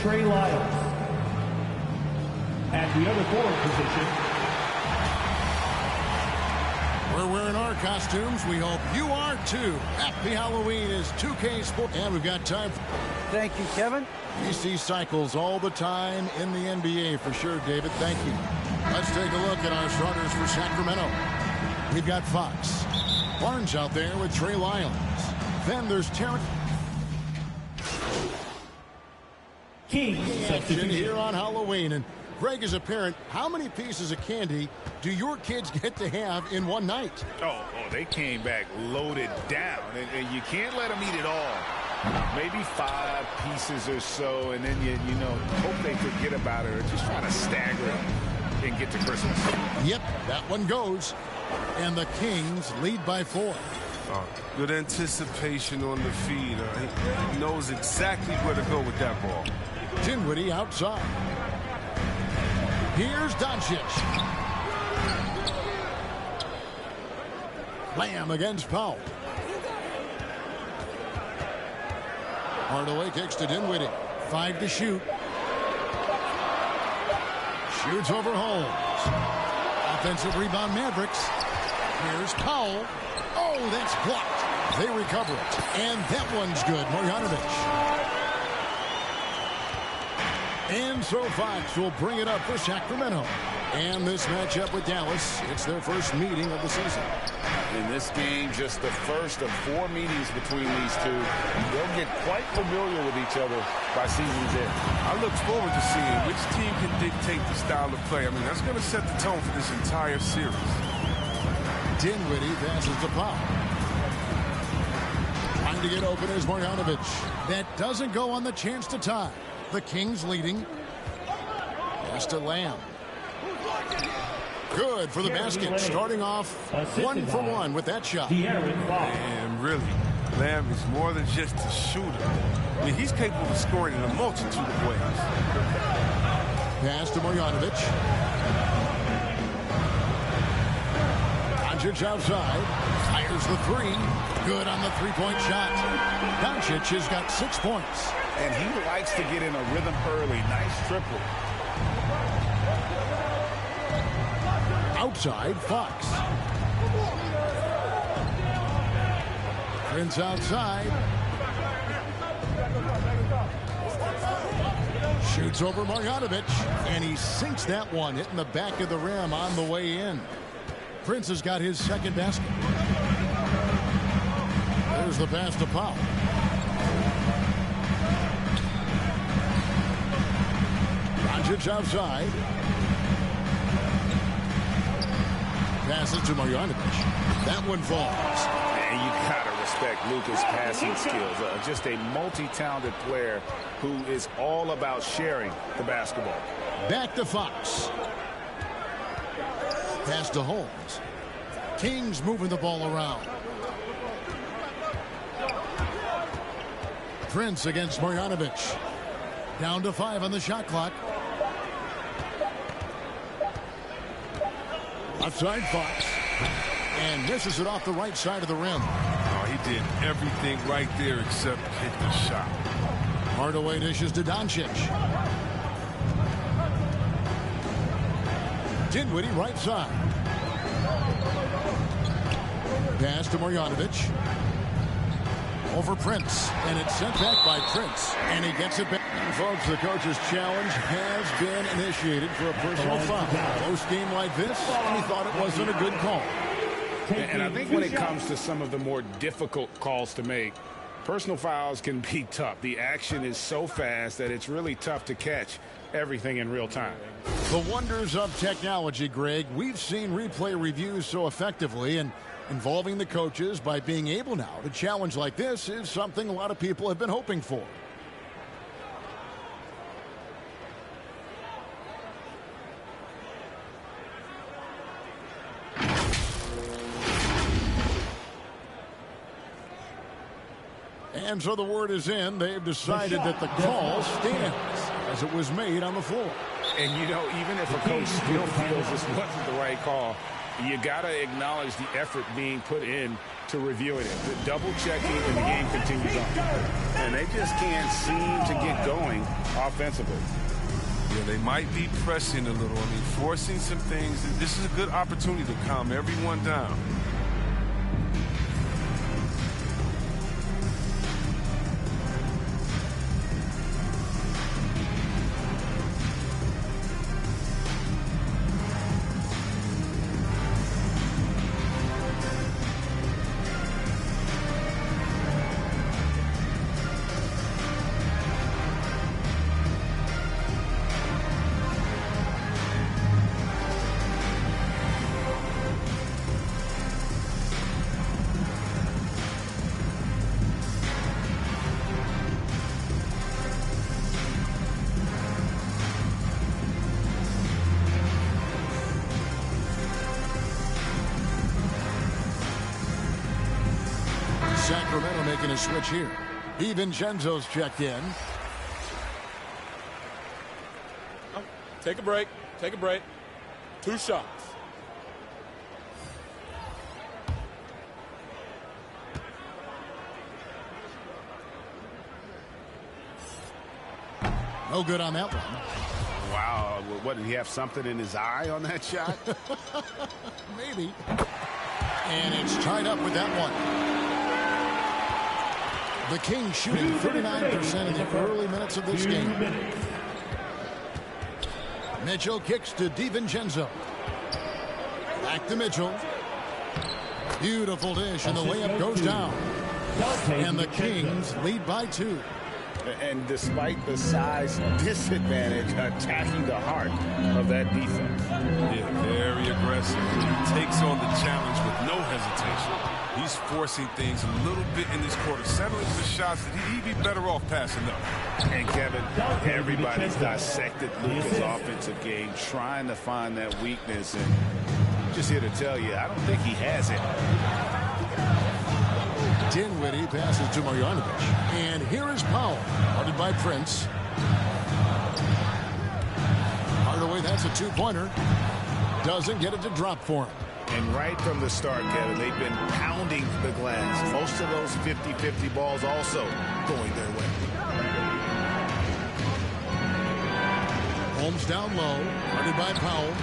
Trey Lyles. At the other forward position. We're wearing our costumes. We hope you are too. Happy Halloween is 2K Sports. And we've got time. Thank you, Kevin. We see cycles all the time in the NBA for sure, David. Thank you. Let's take a look at our starters for Sacramento. We've got Fox. Barnes out there with Trey Lyles. Then there's Terrence. King Action here on Halloween. And Greg, as a parent, how many pieces of candy do your kids get to have in one night? Oh, they came back loaded down, and you can't let them eat it all. Maybe 5 pieces or so, and then you know, hope they forget about it or just try to stagger them and get to Christmas. Yep, that one goes. And the Kings lead by 4. Good anticipation on the feed. He knows exactly where to go with that ball. Dinwiddie outside. Here's Doncic. Lamb against Powell. Hardaway kicks to Dinwiddie. 5 to shoot. Shoots over Holmes. Offensive rebound Mavericks. Here's Powell. Oh, that's blocked. They recover it. And that one's good. Marjanovic. And so Fox will bring it up for Sacramento. And this matchup with Dallas, it's their first meeting of the season. In this game, just the first of 4 meetings between these two. They'll get quite familiar with each other by season's end. I look forward to seeing which team can dictate the style of play. I mean, that's going to set the tone for this entire series. Dinwiddie passes to Powell. Trying to get open is Marjanovic. That doesn't go on the chance to tie. The Kings leading. Pass to Lamb. Good for the basket. Starting off 1 for 1 with that shot. And really, Lamb is more than just a shooter. I mean, he's capable of scoring in a multitude of ways. Pass to Marjanovic. Doncic outside. Fires the 3. Good on the three-point shot. Doncic has got 6 points. And he likes to get in a rhythm early. Nice triple. Outside, Fox. Prince outside. Shoots over Marjanovic. And he sinks that one, hitting the back of the rim on the way in. Prince has got his second basket. There's the pass to Powell. Doncic outside. Passes to Marjanovic. That one falls. And you gotta respect Luka's passing skills. Just a multi-talented player who is all about sharing the basketball. Back to Fox. Pass to Holmes. Kings moving the ball around. Prince against Marjanovic. Down to 5 on the shot clock. Outside Fox. And misses it off the right side of the rim. Oh, he did everything right there except hit the shot. Hardaway dishes to Doncic. Dinwiddie right side. Pass to Marjanovic. Over Prince. And it's sent back by Prince. And he gets it back. And folks, the coach's challenge has been initiated for a personal foul. Post game like this, he thought it wasn't a good call. And I think when it comes to some of the more difficult calls to make, personal fouls can be tough. The action is so fast that it's really tough to catch everything in real time. The wonders of technology, Greg. We've seen replay reviews so effectively, and involving the coaches by being able now to challenge like this is something a lot of people have been hoping for. And so the word is in. They've decided that the call stands as it was made on the floor. And, you know, even if a coach still feels this wasn't the right call, You got to acknowledge the effort being put in to reviewing it. The double checking and the game continues on. And they just can't seem to get going offensively. Yeah, they might be pressing a little. I mean, forcing some things. This is a good opportunity to calm everyone down. Sacramento making a switch here. DiVincenzo's checked in. Take a break. Take a break. 2 shots. No good on that one. Wow. What, did he have something in his eye on that shot? Maybe. And it's tied up with that one. The Kings shooting 39% in the early minutes of this game. Mitchell kicks to DiVincenzo. Back to Mitchell. Beautiful dish, and the layup goes down. And the Kings lead by 2. And despite the size disadvantage, attacking the heart of that defense. Yeah, very aggressive. He takes on the challenge with no hesitation. He's forcing things a little bit in this quarter, settling for shots that he'd be better off passing up. And Kevin, everybody's dissected Luka's offensive game, trying to find that weakness. And just here to tell you, I don't think he has it. Dinwiddie passes to Marjanovic. And here is Powell, guarded by Prince. Hardaway, that's a 2-pointer. Doesn't get it to drop for him. And right from the start, Kevin, they've been pounding the glass. Most of those 50-50 balls also going their way. Holmes down low, guarded by Powell.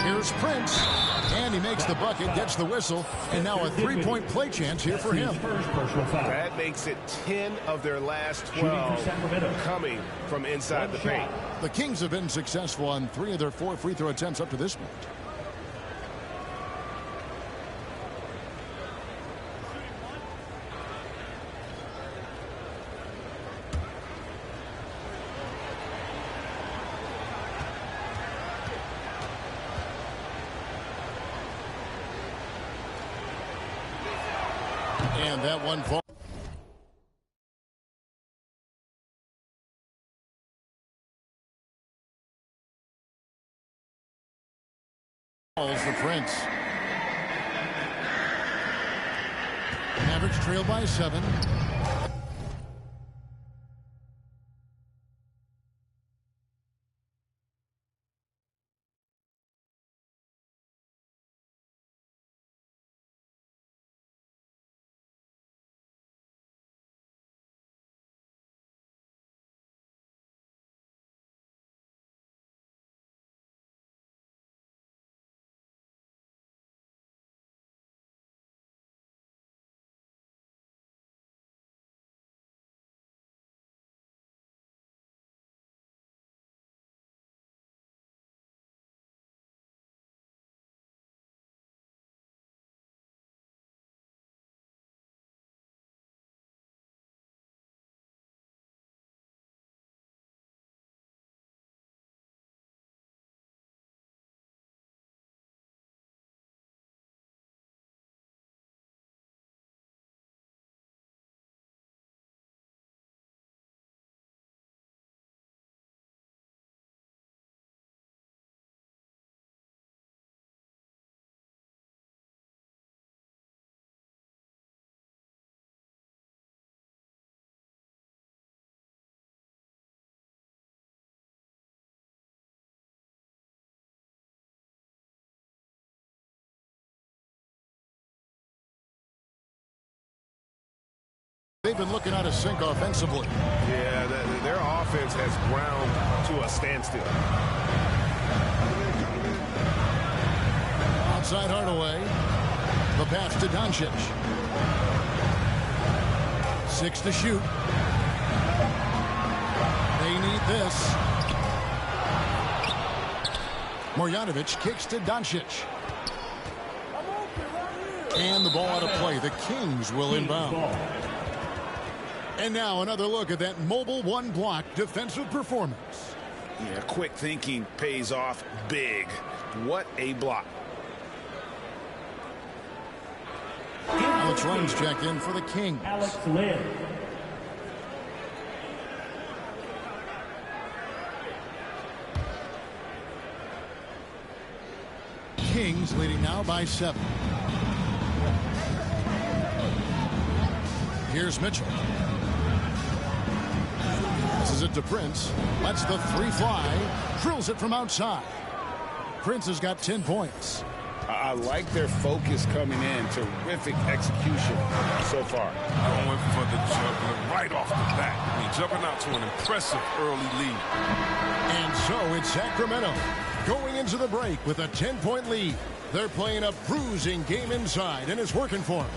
Here's Prince, and he makes the bucket, gets the whistle, and now a 3-point play chance here for him. That makes it 10 of their last 12 coming from inside the paint. The Kings have been successful on 3 of their 4 free throw attempts up to this point. And that one falls. For Prince. Mavericks trail by 7. they've been looking out of sync offensively. Yeah, their offense has ground to a standstill. Outside Hardaway. The pass to Doncic. 6 to shoot. They need this. Marjanovic kicks to Doncic. And the ball out of play. The Kings will inbound. And now another look at that mobile one-block defensive performance. Yeah, quick thinking pays off big. What a block. Alex Len's checked in for the Kings. Alex Len. Kings leading now by 7. Here's Mitchell. This is it to Prince. Lets the 3 fly. Drills it from outside. Prince has got 10 points. I like their focus coming in. Terrific execution so far. Going for the juggler right off the bat. I mean, jumping out to an impressive early lead. And so it's Sacramento going into the break with a 10-point lead. They're playing a bruising game inside, and it's working for them.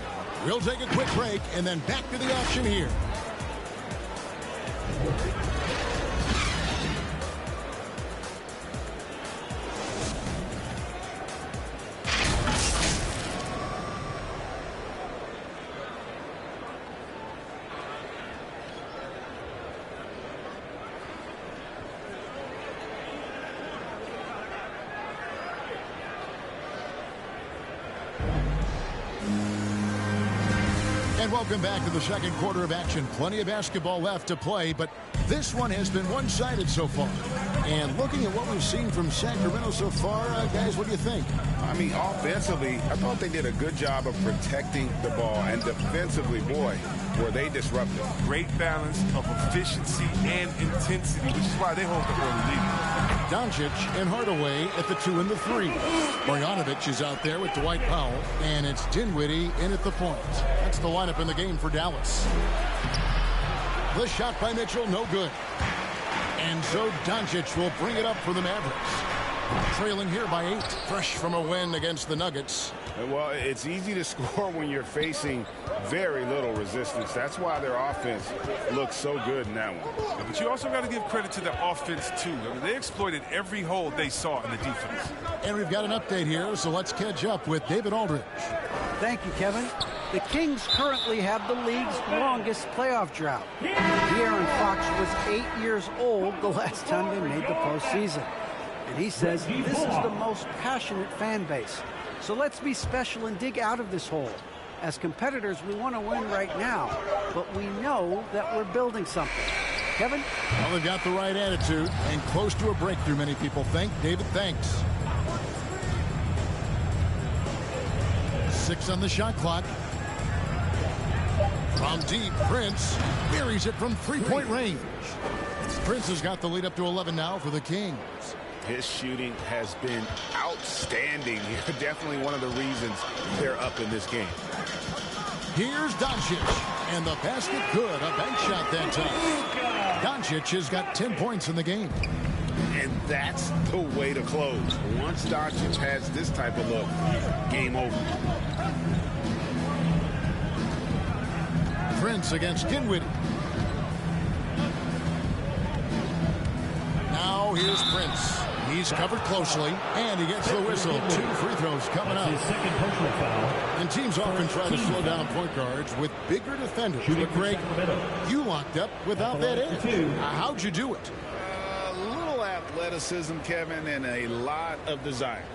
We'll take a quick break and then back to the action here. And welcome back to the second quarter of action. Plenty of basketball left to play, but this one has been one-sided so far. And looking at what we've seen from Sacramento so far, guys, what do you think? I mean, offensively, I thought they did a good job of protecting the ball. And defensively, boy, were they disruptive. Great balance of efficiency and intensity, which is why they hold the early lead. Doncic and Hardaway at the 2 and the 3. Marjanovic is out there with Dwight Powell, and it's Dinwiddie in at the point. That's the lineup in the game for Dallas. The shot by Mitchell, no good. And so Doncic will bring it up for the Mavericks. Trailing here by 8, fresh from a win against the Nuggets. Well, it's easy to score when you're facing very little resistance. That's why their offense looks so good in that one. Yeah, but you also got to give credit to their offense, too. I mean, they exploited every hole they saw in the defense. And we've got an update here, so let's catch up with David Aldridge. Thank you, Kevin. The Kings currently have the league's longest playoff drought. De'Aaron Fox was 8 years old the last time they made the postseason. And he says this is the most passionate fan base. So let's be special and dig out of this hole. As competitors, we want to win right now, but we know that we're building something. Kevin? Well, they've got the right attitude and close to a breakthrough, many people think. David, thanks. 6 on the shot clock. From deep, Prince buries it from three-point range. Prince has got the lead up to 11 now for the Kings. His shooting has been outstanding. Definitely one of the reasons they're up in this game. Here's Doncic, and the basket good. A bank shot that time. Doncic has got 10 points in the game. And that's the way to close. Once Doncic has this type of look, game over. Prince against Dinwiddie. Now here's Prince. He's covered closely, and he gets the whistle. 2 free throws coming up. His second personal foul. And teams often try to slow down point guards with bigger defenders. But Greg, you locked up without that edge. How'd you do it? A little athleticism, Kevin, and a lot of desire.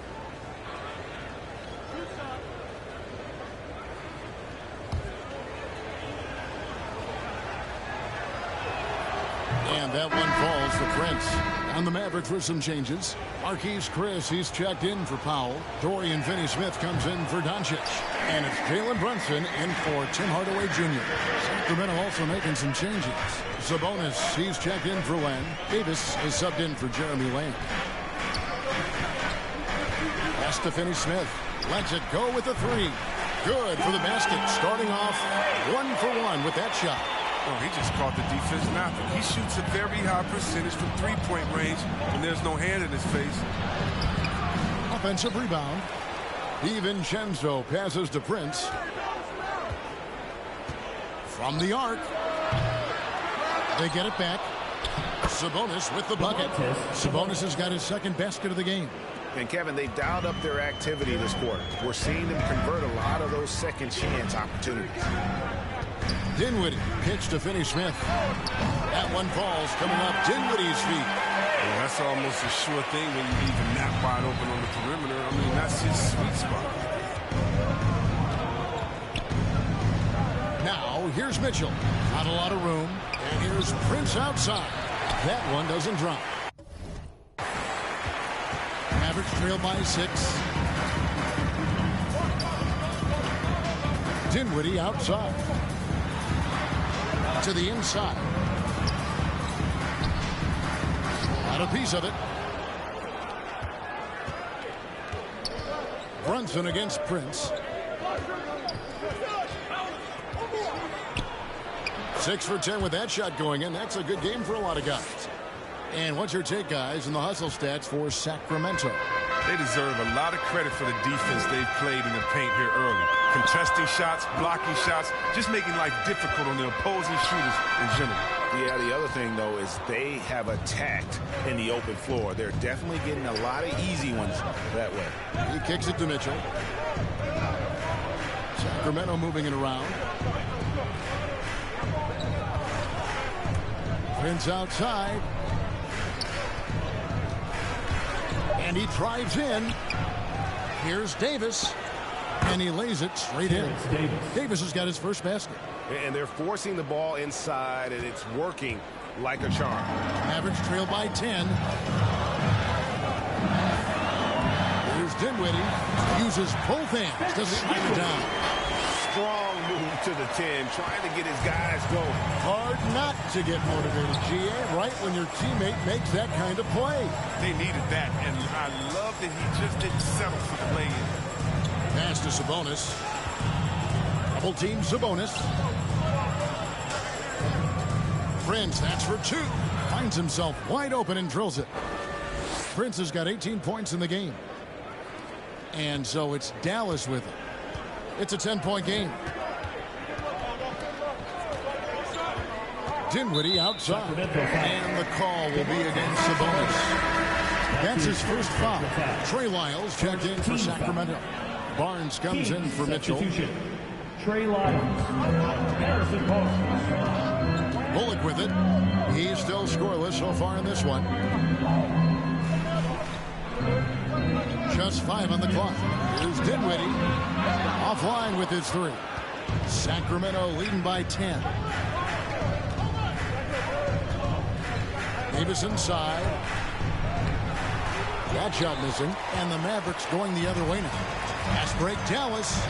And that one falls for Prince. On the Mavericks with some changes. Marquise Chris, he's checked in for Powell. Dorian Finney-Smith comes in for Doncic. And it's Jalen Brunson in for Tim Hardaway Jr. Sacramento also making some changes. Sabonis, he's checked in for Len. Davis is subbed in for Jeremy Lamb. Pass to Finney-Smith. Lets it go with the 3. Good for the basket. Starting off 1 for 1 with that shot. Oh, he just caught the defense napping. He shoots a very high percentage from three-point range when there's no hand in his face. Offensive rebound. DiVincenzo passes to Prince. From the arc. They get it back. Sabonis with the bucket. Sabonis has got his second basket of the game. And, Kevin, they dialed up their activity this quarter. We're seeing them convert a lot of those second chance opportunities. Dinwiddie pitch to Finney Smith. That one falls coming off Dinwiddie's feet. Well, that's almost a sure thing when you leave him that wide open on the perimeter. I mean, that's his sweet spot. Now, here's Mitchell. Not a lot of room. And here's Prince outside. That one doesn't drop. Mavericks trail by 6. Dinwiddie outside. To the inside. Got a piece of it. Brunson against Prince. 6 for 10 with that shot going in. That's a good game for a lot of guys. And what's your take, guys, in the hustle stats for Sacramento? They deserve a lot of credit for the defense they've played in the paint here early. Contesting shots, blocking shots, just making life difficult on the opposing shooters in general. Yeah, the other thing, though, is they have attacked in the open floor. They're definitely getting a lot of easy ones that way. He kicks it to Mitchell. Sacramento moving it around. Prince outside. And he drives in. Here's Davis. And he lays it straight in. Davis has got his first basket. And they're forcing the ball inside, and it's working like a charm. Mavericks trail by 10. Here's Dinwiddie. Uses both hands. Doesn't slam it down. Strong move to the 10, trying to get his guys going. Hard not to get motivated, GA, right when your teammate makes that kind of play. They needed that, and I love that he just didn't settle for the lay-in. Pass to Sabonis. Double team Sabonis. Prince, that's for 2. Finds himself wide open and drills it. Prince has got 18 points in the game. And so it's Dallas with it. It's a 10-point game. Dinwiddie outside. And the call will be against Sabonis. That's his first foul. Trey Lyles checked in for Sacramento. Barnes comes in for Mitchell. Trey Lyles. Harrison Barnes. Bullock with it. He's still scoreless so far in this one. Just 5 on the clock. Here's Dinwiddie. Offline with his 3. Sacramento leading by 10. Davis inside. That shot missing. And the Mavericks going the other way now. Fast break Dallas.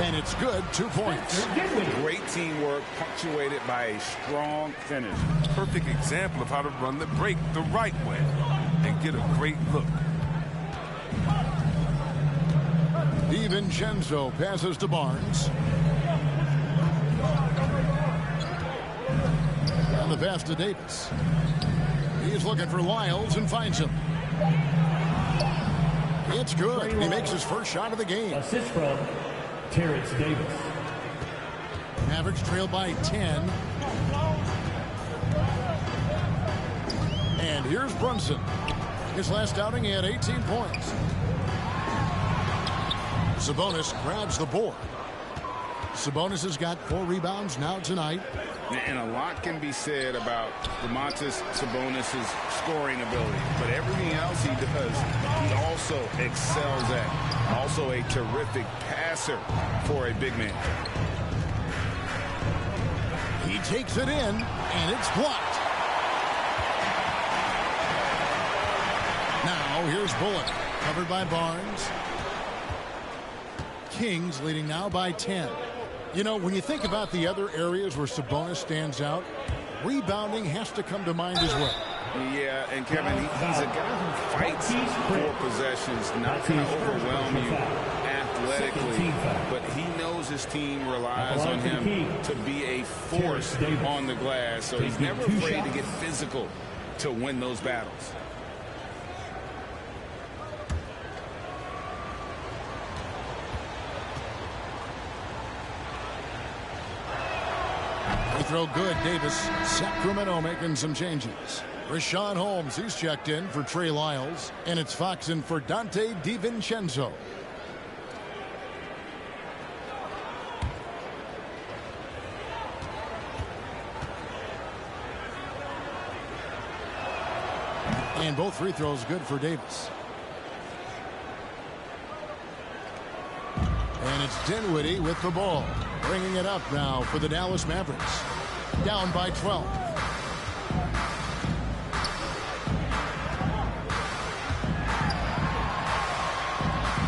And it's good. 2 points. Great teamwork punctuated by a strong finish. Perfect example of how to run the break the right way and get a great look. DiVincenzo passes to Barnes. And the pass to Davis. He's looking for Lyles and finds him. It's good. He makes his first shot of the game. Assist from Terrence Davis. Mavericks trail by 10. And here's Brunson. His last outing, he had 18 points. Sabonis grabs the board. Sabonis has got 4 rebounds now tonight. And a lot can be said about Domantas Sabonis' scoring ability. But everything else he does, he also excels at. Also a terrific passer for a big man. He takes it in, and it's blocked. Now, here's Bullock, covered by Barnes. Kings leading now by 10. You know, when you think about the other areas where Sabonis stands out, rebounding has to come to mind as well. Yeah, and Kevin, he's a guy who fights for possessions, not going to overwhelm you athletically, but he knows his team relies on him to be a force on the glass, so he's never afraid to get physical to win those battles. Free throw good. Davis. Sacramento making some changes. Rashawn Holmes, he's checked in for Trey Lyles, and it's Fox in for Dante DiVincenzo. And both free throws good for Davis. And it's Dinwiddie with the ball, bringing it up now for the Dallas Mavericks. Down by 12.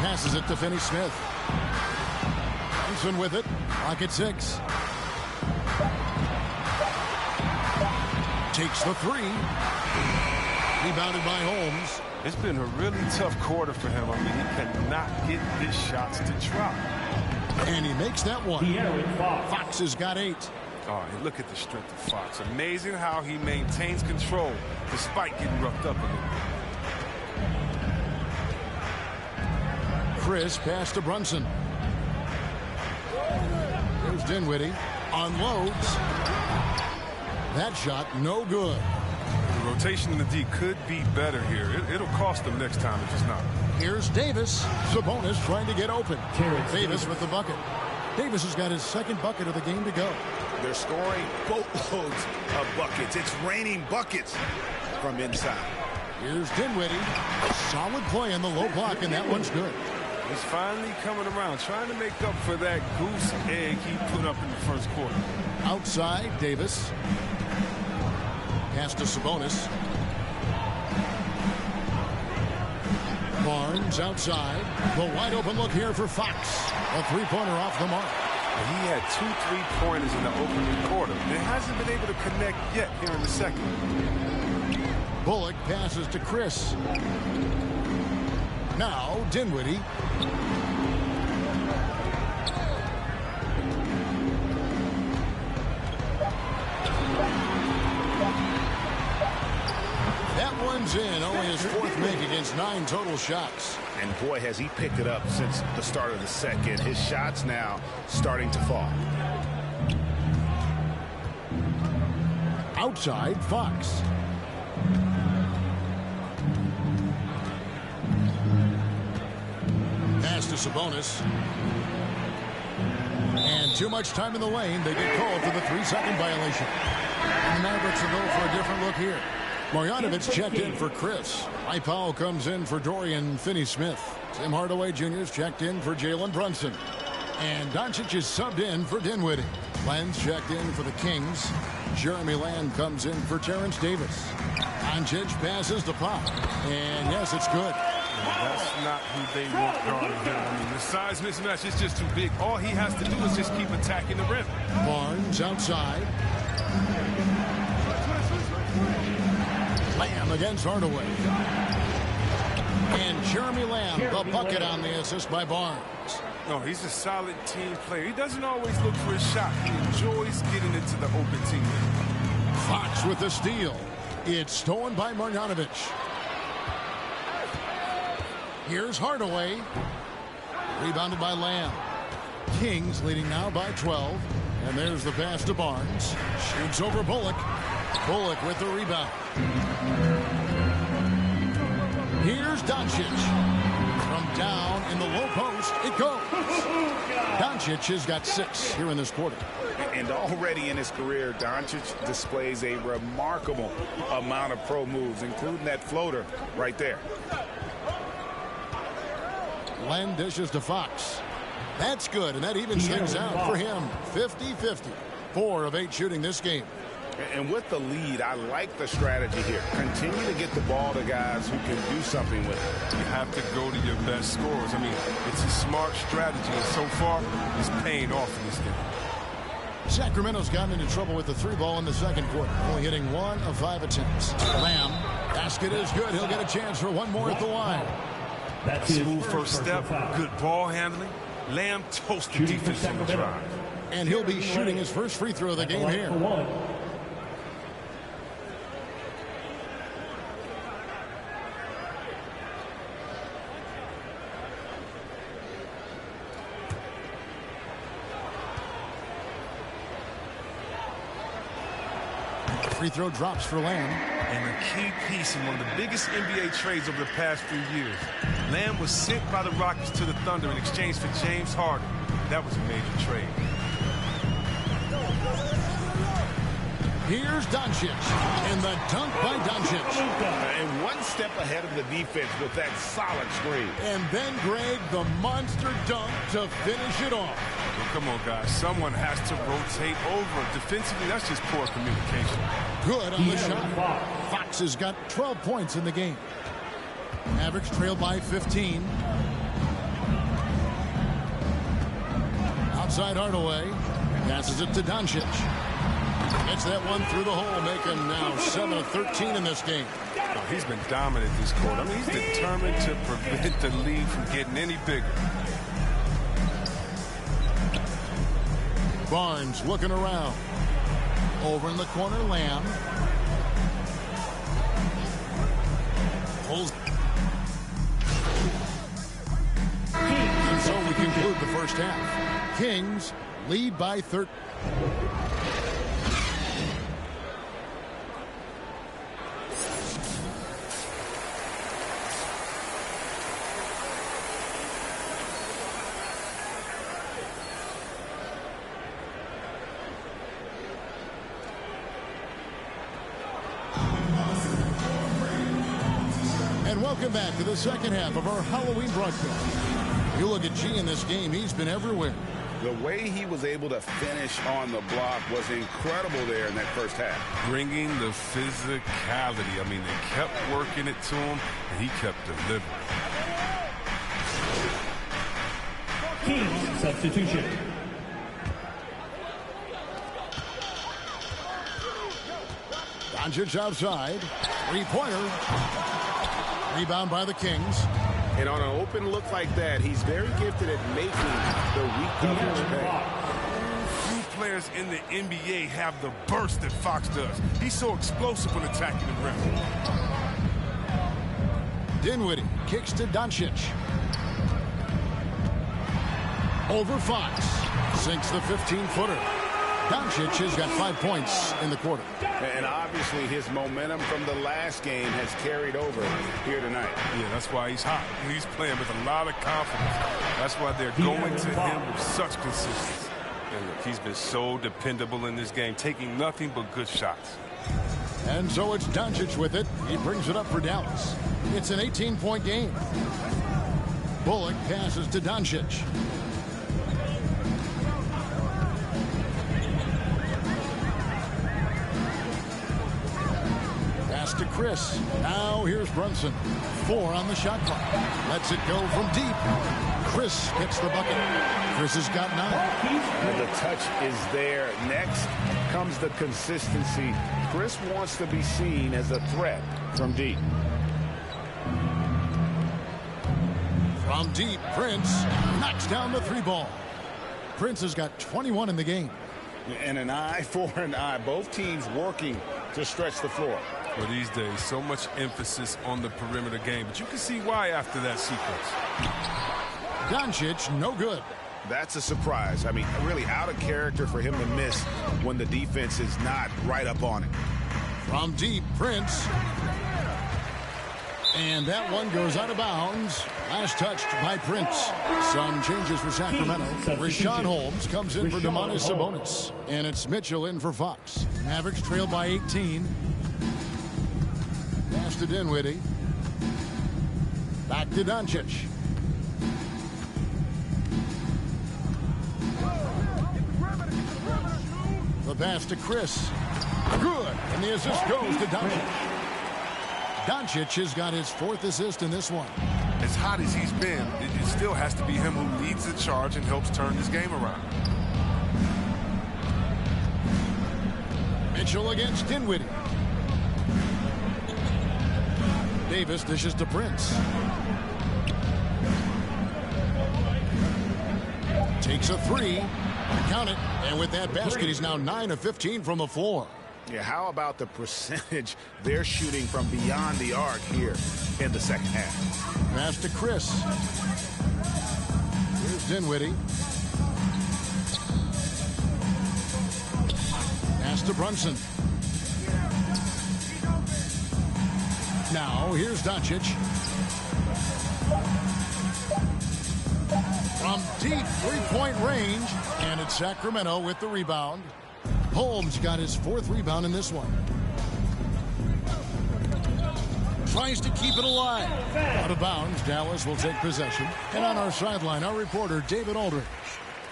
Passes it to Finney-Smith. Thompson with it. Clock at 6. Takes the 3. Rebounded by Holmes. It's been a really tough quarter for him. I mean, he cannot get his shots to drop. And he makes that one. Fox has got 8. Oh, look at the strength of Fox. Amazing how he maintains control despite getting roughed up a little. Chris pass to Brunson. There's Dinwiddie. Unloads. That shot no good. The rotation in the D could be better here. It'll cost them next time if it's not. Here's Davis. Sabonis trying to get open. Davis with the bucket. Davis has got his second bucket of the game to go. They're scoring boatloads of buckets. It's raining buckets from inside. Here's Dinwiddie. Solid play in the low block, and that one's good. He's finally coming around, trying to make up for that goose egg he put up in the first quarter. Outside, Davis. Pass to Sabonis. Barnes outside. The wide open look here for Fox. A three-pointer off the mark. He had 2 3-pointers in the opening quarter. He hasn't been able to connect yet here in the second. Bullock passes to Chris. Now Dinwiddie. That one's in. Only his 4th make against 9 total shots. And boy, has he picked it up since the start of the second. His shots now starting to fall. Outside, Fox. Pass to Sabonis. And too much time in the lane. They get called for the 3-second violation. And the Mavericks will go for a different look here. Marjanovic checked in for Chris. Mike Powell comes in for Dorian Finney-Smith. Tim Hardaway Jr. is checked in for Jalen Brunson. And Doncic is subbed in for Dinwiddie. Lenz checked in for the Kings. Jeremy Lamb comes in for Terrence Davis. Doncic passes to Pop. And yes, it's good. That's not who they want guarding him. I mean, the size mismatch is just too big. All he has to do is just keep attacking the rim. Barnes outside. Lamb against Hardaway. And Jeremy Lamb, the bucket on the assist by Barnes. No, he's a solid team player. He doesn't always look for a shot. He enjoys getting into the open team. Fox with the steal. It's stolen by Marjanovic. Here's Hardaway. Rebounded by Lamb. Kings leading now by 12. And there's the pass to Barnes. Shoots over Bullock. Bullock with the rebound. Here's Doncic. From down in the low post, it goes. Doncic has got 6 here in this quarter. And already in his career, Doncic displays a remarkable amount of pro moves, including that floater right there. Len dishes to Fox. That's good, and that evens things out for him. 50-50. 4 of 8 shooting this game. And with the lead, I like the strategy here. Continue to get the ball to guys who can do something with it. You have to go to your best scorers. I mean, it's a smart strategy, and so far, it's paying off in this game. Sacramento's gotten into trouble with the 3 ball in the second quarter, only hitting 1 of 5 attempts. Lamb, basket is good. He'll get a chance for 1 more at the line. Smooth first step, good ball handling. Lamb toasted defense on the drive. And he'll be shooting his first free throw of the game here. Free throw drops for Lamb. And a key piece in one of the biggest NBA trades over the past few years. Lamb was sent by the Rockets to the Thunder in exchange for James Harden. That was a major trade. Here's Doncic, and the dunk by Doncic. And one step ahead of the defense with that solid screen. And then, Greg, the monster dunk to finish it off. Well, come on, guys. Someone has to rotate over. Defensively, that's just poor communication. Good on the shot. Fox has got 12 points in the game. Mavericks trail by 15. Outside Hardaway. Passes it to Doncic. Gets that one through the hole, making now 7 of 13 in this game. Oh, he's been dominant this quarter. I mean, he's determined to prevent the lead from getting any bigger. Barnes looking around. Over in the corner, Lamb. Pulls. And so we conclude the first half. Kings lead by 13. Welcome back to the second half of our Halloween broadcast. You look at G in this game, he's been everywhere. The way he was able to finish on the block was incredible there in that first half. Bringing the physicality. I mean, they kept working it to him, and he kept delivering. Kings substitution. Doncic outside. Three-pointer. Rebound by the Kings. And on an open look like that, he's very gifted at making the weak coverage pay. Few players in the NBA have the burst that Fox does. He's so explosive when attacking the rim. Dinwiddie kicks to Doncic. Over Fox. Sinks the 15-footer. Doncic has got 5 points in the quarter. And obviously his momentum from the last game has carried over here tonight. Yeah, that's why he's hot. He's playing with a lot of confidence. That's why they're going to him with such consistency. And look, he's been so dependable in this game, taking nothing but good shots. And so it's Doncic with it. He brings it up for Dallas. It's an 18-point game. Bullock passes to Doncic. To Chris. Now here's Brunson. 4 on the shot clock. Lets it go from deep. Chris gets the bucket. Chris has got 9. The touch is there. Next comes the consistency. Chris wants to be seen as a threat from deep. From deep, Prince knocks down the 3-ball. Prince has got 21 in the game. And an eye for an eye. Both teams working to stretch the floor. Well, these days, so much emphasis on the perimeter game, but you can see why after that sequence. Doncic, no good. That's a surprise. I mean, really out of character for him to miss when the defense is not right up on it. From deep, Prince. And that one goes out of bounds. Last touched by Prince. Some changes for Sacramento. Rashawn Holmes comes in for Domantas Sabonis. And it's Mitchell in for Fox. Mavericks trail by 18. Pass to Dinwiddie. Back to Doncic. The pass to Chris. Good. And the assist goes to Doncic. Doncic has got his 4th assist in this one. As hot as he's been, it still has to be him who leads the charge and helps turn this game around. Mitchell against Dinwiddie. Davis dishes to Prince. Takes a three. Count it. And with that basket, he's now 9 of 15 from the floor. Yeah, how about the percentage they're shooting from beyond the arc here in the second half? Pass to Chris. Here's Dinwiddie. Pass to Brunson. Now, here's Doncic. From deep three-point range, and it's Sacramento with the rebound. Holmes got his 4th rebound in this one. Tries to keep it alive. Out of bounds, Dallas will take possession. And on our sideline, our reporter, David Aldridge.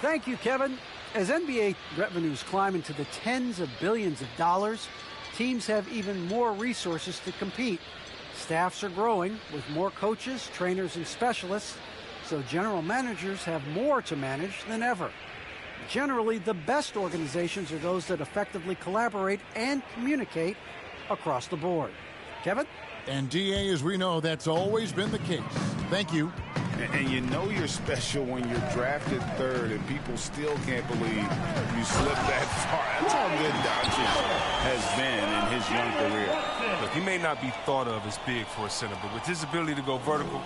Thank you, Kevin. As NBA revenues climb into the tens of billions of dollars, teams have even more resources to compete. Staffs are growing with more coaches, trainers, and specialists, so general managers have more to manage than ever. Generally, the best organizations are those that effectively collaborate and communicate across the board. Kevin? And DA, as we know, that's always been the case. Thank you. And you know you're special when you're drafted 3rd and people still can't believe you slipped that far. That's how good Doncic has been in his young career. Look, he may not be thought of as big for a center, but with his ability to go vertical,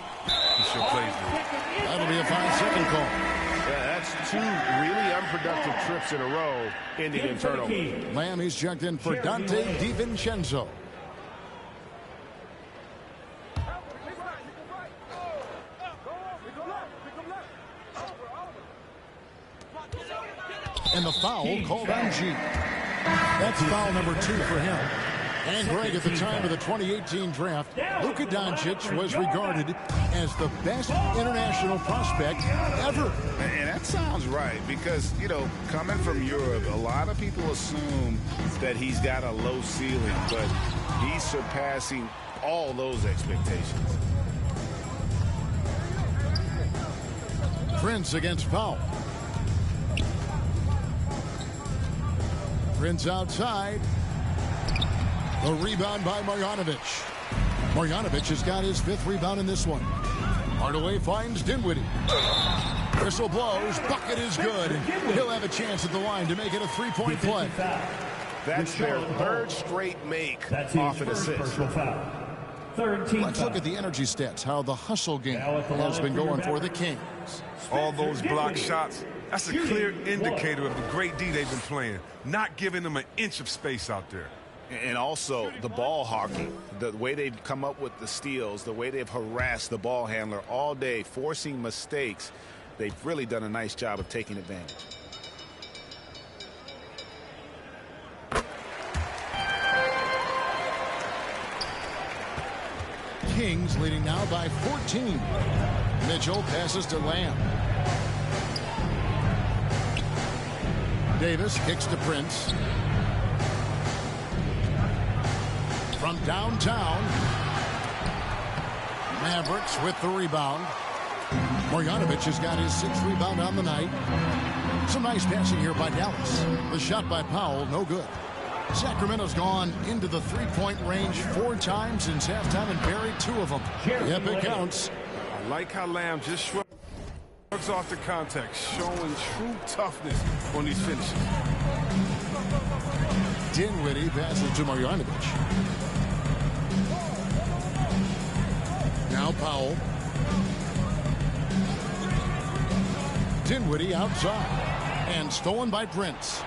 he sure plays good. That'll be a 5-second call. Yeah, that's 2 really unproductive trips in a row ending in turnover. Lamb, he's checked in for Dante DiVincenzo. And the foul called on G. That's foul number 2 for him. And Greg, at the time of the 2018 draft, Luka Doncic was regarded as the best international prospect ever. And that sounds right because, you know, coming from Europe, a lot of people assume that he's got a low ceiling, but he's surpassing all those expectations. Prince against Powell. Prince outside. The rebound by Marjanovic. Marjanovic has got his 5th rebound in this one. Hardaway finds Dinwiddie. Whistle blows. Bucket is good. And he'll have a chance at the line to make it a 3-point play. That's their 3rd straight make off an assist. Let's look at the energy stats, how the hustle game has been going for the Kings. All those block shots, that's a clear indicator of the great D they've been playing, not giving them an inch of space out there. And also the ball hockey, the way they've come up with the steals, the way they've harassed the ball handler all day, forcing mistakes. They've really done a nice job of taking advantage. Kings leading now by 14. Mitchell passes to Lamb. Davis kicks to Prince. From downtown, Mavericks with the rebound. Marjanovic has got his 6th rebound on the night. Some nice passing here by Dallas. The shot by Powell, no good. Sacramento's gone into the 3-point range 4 times since halftime and buried 2 of them. Yep, it counts. I like how Lamb just shrugs off the contact, showing true toughness on these finishes. Dinwiddie passes to Marjanovic. Now Powell. Dinwiddie outside. And stolen by Prince.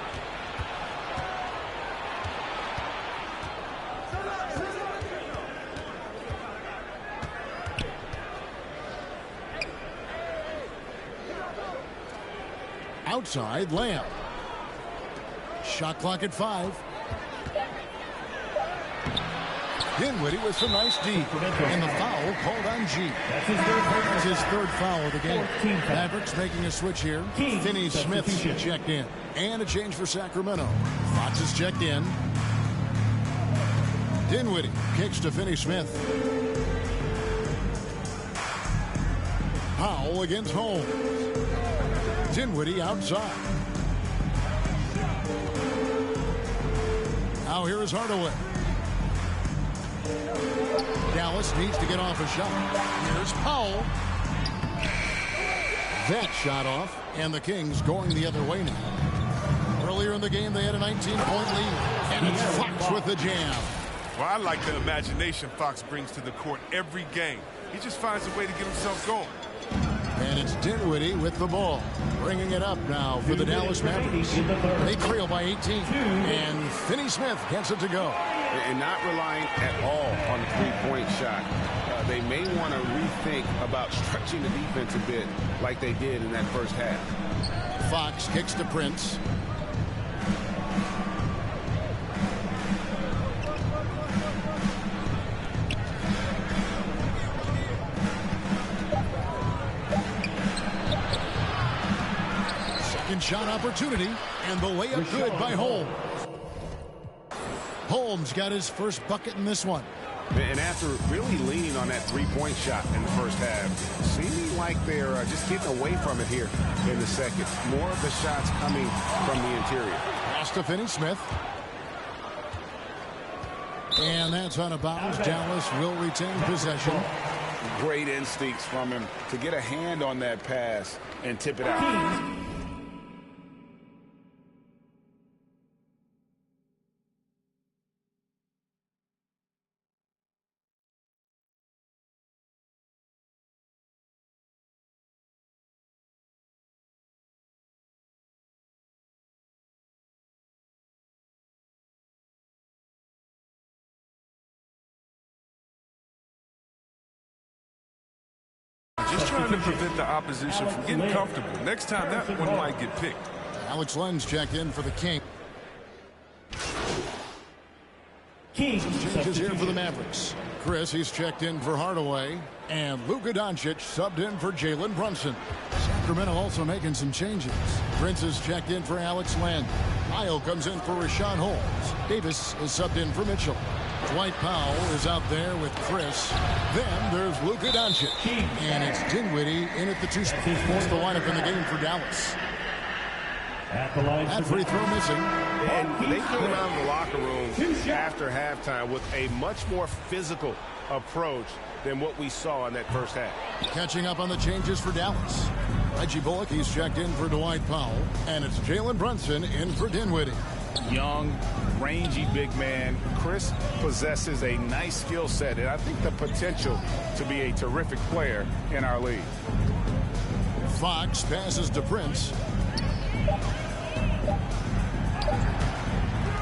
Outside, Lamb. Shot clock at 5. Dinwiddie with some nice D. And the foul called on G. That's his 3rd foul of the game. Mavericks making a switch here. Finney-Smith checked in. And a change for Sacramento. Fox is checked in. Dinwiddie kicks to Finney-Smith. Powell against Holmes. Dinwiddie outside. Now here is Hardaway. Dallas needs to get off a shot. Here's Powell. That shot off, And the Kings going the other way now. Earlier in the game, they had a 19-point lead. And it's Fox with the jam. Well, I like the imagination Fox brings to the court every game. He just finds a way to get himself going. And it's Dinwiddie with the ball. Bringing it up now for the Dallas Mavericks. They trail by 18. And Finney Smith gets it to go. And not relying at all on the three-point shot. They may want to rethink about stretching the defense a bit like they did in that first half. Fox kicks to Prince. Second shot opportunity, and the layup good by Holmes. Holmes got his first bucket in this one. And after really leaning on that three-point shot in the first half, seeming like they're just getting away from it here in the second. More of the shots coming from the interior. Pass to Finney Smith. And that's out of bounds. Dallas will retain possession. Great instincts from him to get a hand on that pass and tip it out. Just trying to prevent the opposition from getting comfortable. Next time, that one might get picked. Alex Len's checked in for the King. Changes here for the Mavericks. Chris, he's checked in for Hardaway. And Luka Doncic subbed in for Jalen Brunson. Sacramento also making some changes. Prince is checked in for Alex Len. Kyle comes in for Rashawn Holmes. Davis is subbed in for Mitchell. Dwight Powell is out there with Chris. Then there's Luka Doncic. And it's Dinwiddie in at the two spot. That's the lineup in the game for Dallas. That free throw missing. And they came out of the locker room after halftime with a much more physical approach than what we saw in that first half. Catching up on the changes for Dallas. Reggie Bullock, he's checked in for Dwight Powell. And it's Jalen Brunson in for Dinwiddie. Young, rangy big man. Chris possesses a nice skill set and I think the potential to be a terrific player in our league. Fox passes to Prince.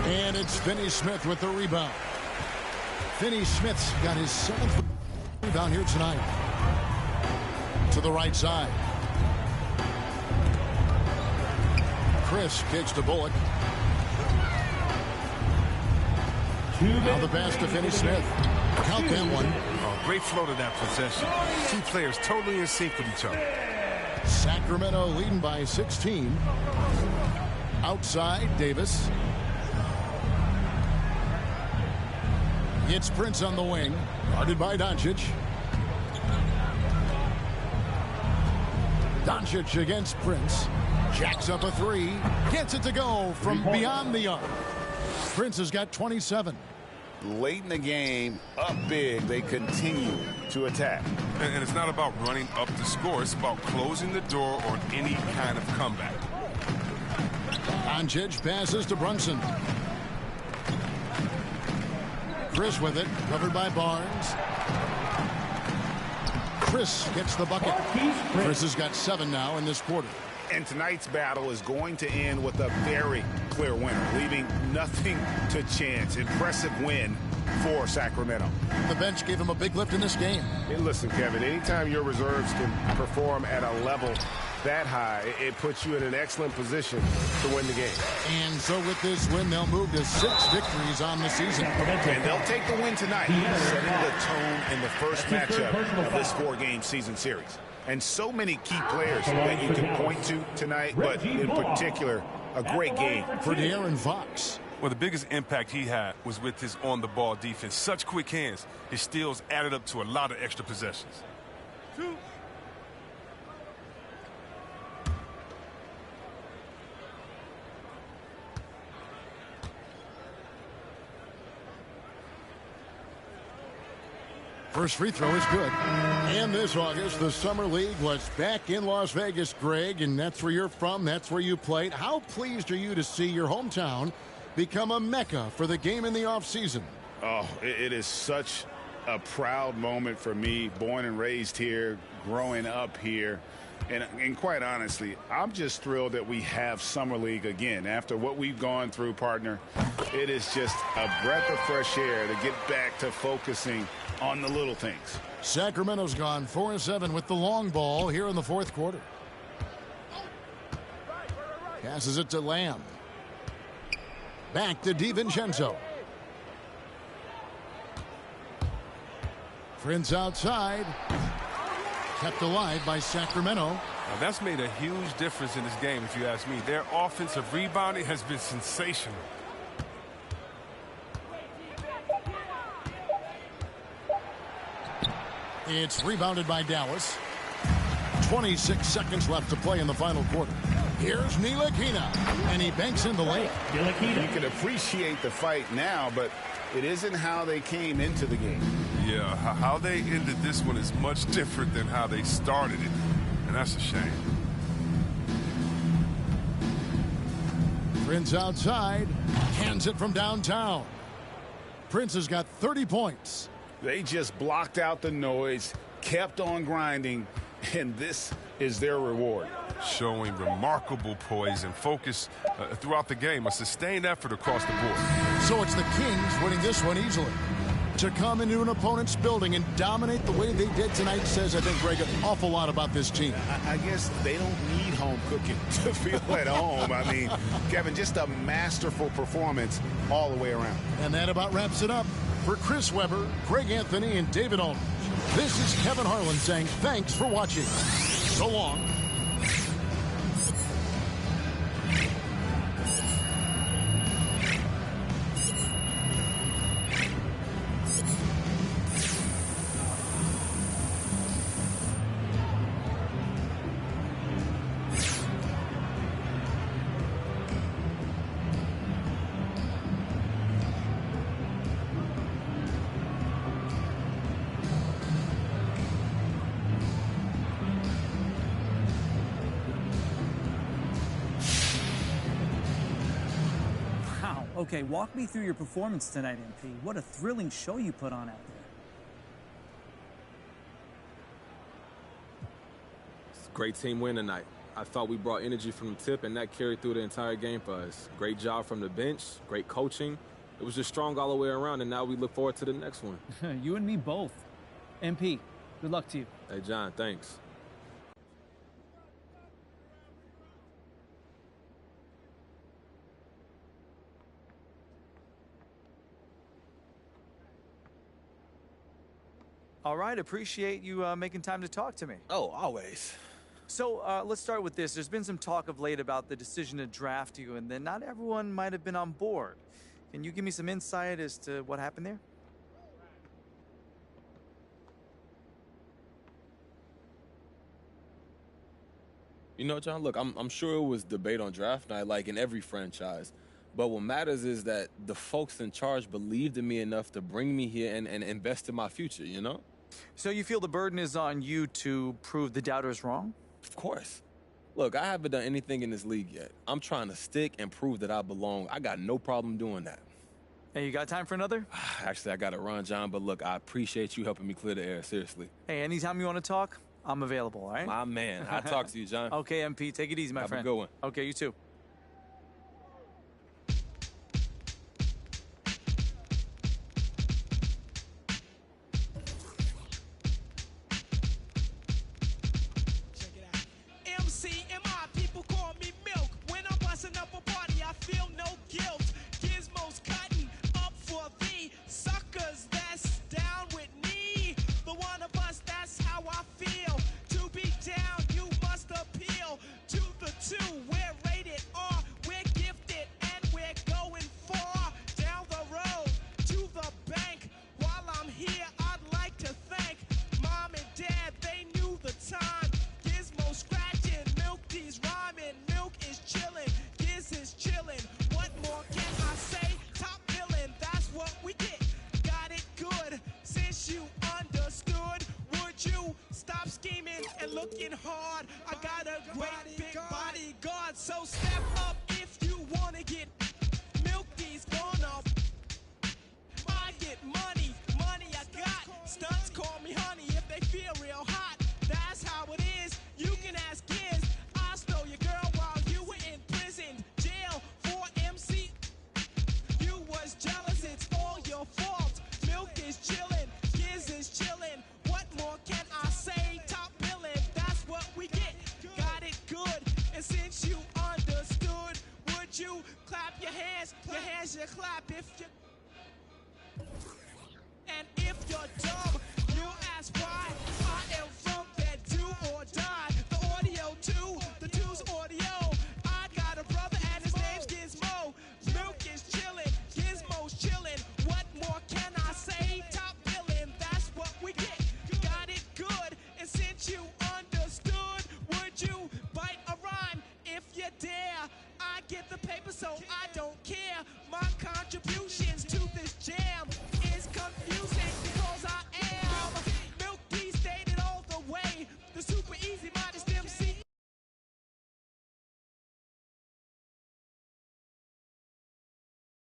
And it's Finney Smith with the rebound. Finney Smith's got his 7th rebound here tonight. To the right side. Chris kicks to Bullock. Now the pass to Finney Smith. Count that one. Oh, great flow to that possession. Two players totally in sync with each other. Sacramento leading by 16. Outside, Davis. It's Prince on the wing. Guarded by Doncic. Doncic against Prince. Jacks up a three. Gets it to go from beyond the arc. Prince has got 27. Late in the game, up big, they continue to attack. And it's not about running up the score. It's about closing the door on any kind of comeback. Doncic passes to Brunson. Chris with it, covered by Barnes. Chris gets the bucket. Chris has got 7 now in this quarter. And tonight's battle is going to end with a very clear winner, leaving nothing to chance. Impressive win for Sacramento. The bench gave him a big lift in this game. And listen, Kevin, anytime your reserves can perform at a level that high, it puts you in an excellent position to win the game. And so with this win, they'll move to 6 victories on the season. And they'll take the win tonight, setting the tone in the first matchup of this 4-game season series. And so many key players that you can point to tonight, but in particular, a great game for De'Aaron Fox. Well, the biggest impact he had was with his on-the-ball defense. Such quick hands. His steals added up to a lot of extra possessions. First free throw is good. And this August, the Summer League was back in Las Vegas, Greg, and that's where you're from. That's where you played. How pleased are you to see your hometown become a mecca for the game in the offseason? Oh, it is such a proud moment for me, born and raised here, growing up here. And quite honestly, I'm just thrilled that we have Summer League again. After what we've gone through, partner, it is just a breath of fresh air to get back to focusing on the little things. Sacramento's gone 4-7 with the long ball here in the fourth quarter. Passes it to Lamb. Back to DiVincenzo. Prince outside. Kept alive by Sacramento. Now that's made a huge difference in this game, if you ask me. Their offensive rebounding has been sensational. It's rebounded by Dallas. 26 seconds left to play in the final quarter. Here's Ntilikina, and he banks in the lane. You can appreciate the fight now, but it isn't how they came into the game. Yeah, how they ended this one is much different than how they started it, and that's a shame. Prince outside, hands it from downtown. Prince has got 30 points. They just blocked out the noise, kept on grinding, and this is their reward. Showing remarkable poise and focus throughout the game, a sustained effort across the board. So it's the Kings winning this one easily. To come into an opponent's building and dominate the way they did tonight says, I think, Greg, an awful lot about this team. I guess they don't need home cooking to feel at home. I mean, Kevin, just a masterful performance all the way around. And that about wraps it up. For Chris Webber, Greg Anthony, and David Aldridge, this is Kevin Harlan saying thanks for watching. So long. Okay, walk me through your performance tonight, MP. What a thrilling show you put on out there. It's a great team win tonight. I thought we brought energy from the tip, and that carried through the entire game for us. Great job from the bench, great coaching. It was just strong all the way around, and now we look forward to the next one. You and me both. MP, good luck to you. Hey, John, thanks. All right, appreciate you making time to talk to me. Oh, always. So let's start with this. There's been some talk of late about the decision to draft you, and then not everyone might have been on board. Can you give me some insight as to what happened there? You know, John, look, I'm sure it was debate on draft night, like in every franchise. But what matters is that the folks in charge believed in me enough to bring me here and invest in my future, you know? So you feel the burden is on you to prove the doubters wrong? Of course. Look, I haven't done anything in this league yet. I'm trying to stick and prove that I belong. I got no problem doing that. Hey, you got time for another? Actually, I got to run, John, but look, I appreciate you helping me clear the air, seriously. Hey, anytime you want to talk, I'm available, all right? My man. I'll talk to you, John. Okay, MP, take it easy, my friend. Have a good one. Okay, you too. To be down, you must appeal to the two. We're rated looking hard. I got a great big bodyguard, so step up if you want to get